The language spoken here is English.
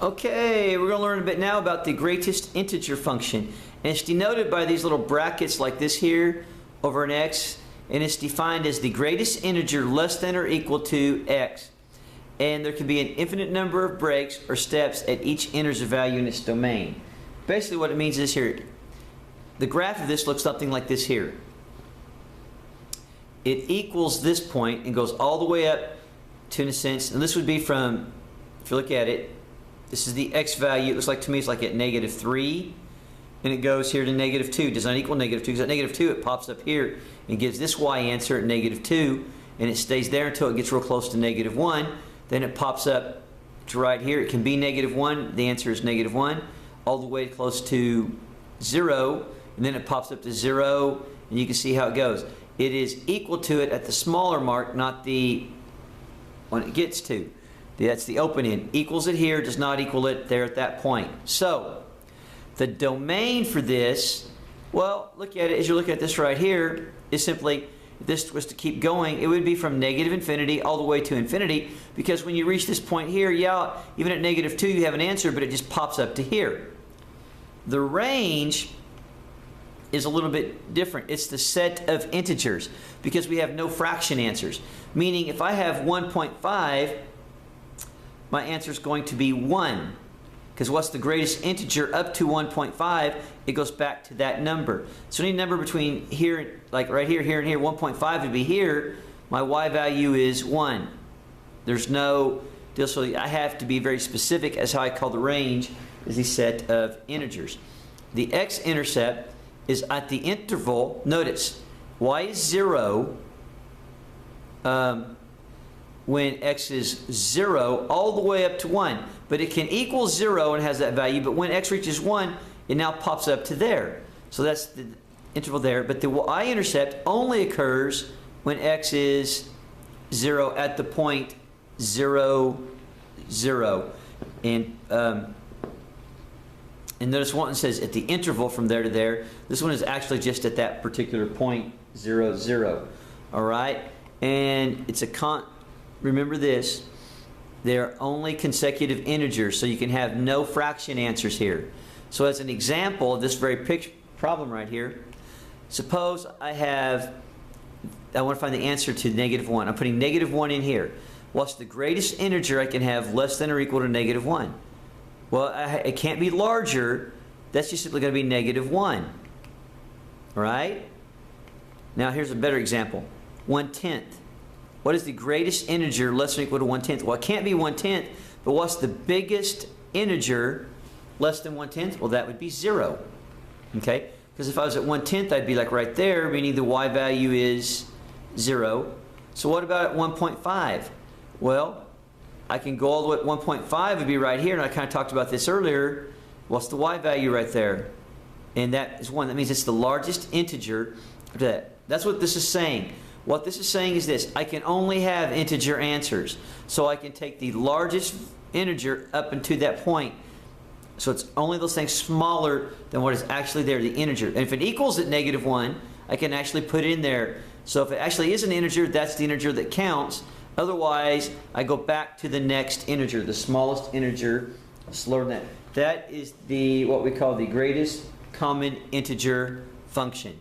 Okay, we're going to learn a bit now about the greatest integer function. And it's denoted by these little brackets like this here over an x. And it's defined as the greatest integer less than or equal to x. And there can be an infinite number of breaks or steps at each enters a value in its domain. Basically what it means is here, the graph of this looks something like this here. It equals this point and goes all the way up to, in a sense, and this would be from, if you look at it, this is the x value. It looks like to me it's like at -3, and it goes here to -2. Does not equal -2 because at -2 it pops up here and gives this y answer at -2, and it stays there until it gets real close to -1. Then it pops up to right here. It can be -1. The answer is -1, all the way close to 0, and then it pops up to 0, and you can see how it goes. It is equal to it at the smaller mark, not the one it gets to. That's the open end. Equals it here, does not equal it there at that point. So, the domain for this, well, look at it, as you look at this right here, is simply, if this was to keep going, it would be from -infinity all the way to infinity, because when you reach this point here, yeah, even at -2 you have an answer, but it just pops up to here. The range is a little bit different. It's the set of integers, because we have no fraction answers. Meaning, if I have 1.5, my answer is going to be 1. Because what's the greatest integer up to 1.5? It goes back to that number. So any number between here, like right here, here, and here, 1.5 would be here. My y value is 1. There's no deal. So I have to be very specific as how I call the range is the set of integers. The x-intercept is at the interval. Notice, y is 0 when x is 0 all the way up to 1. But it can equal 0 and has that value, but when x reaches 1, it now pops up to there. So that's the interval there. But the y-intercept only occurs when x is 0 at the point 0, 0. And notice one says at the interval from there to there. This one is actually just at that particular point 0, 0. All right? And it's remember this, they're only consecutive integers, so you can have no fraction answers here. So as an example of this very problem right here, suppose I want to find the answer to -1. I'm putting -1 in here. What's the greatest integer I can have less than or equal to -1? Well, it can't be larger. That's just simply going to be -1. All right? Now here's a better example. 1/10. What is the greatest integer less than or equal to 1/10? Well, it can't be 1/10, but what's the biggest integer less than 1/10? Well, that would be 0. Okay? Because if I was at 1/10, I'd be like right there, meaning the y value is 0. So what about at 1.5? Well, I can go all the way at 1.5 would be right here, and I kind of talked about this earlier. What's the y value right there? And that is 1. That means it's the largest integer. That's what this is saying. What this is saying is this: I can only have integer answers. So I can take the largest integer up into that point. So it's only those things smaller than what is actually there, the integer. And if it equals at -1, I can actually put it in there. So if it actually is an integer, that's the integer that counts. Otherwise, I go back to the next integer, the smallest integer, slower than that. That is what we call the greatest common integer function.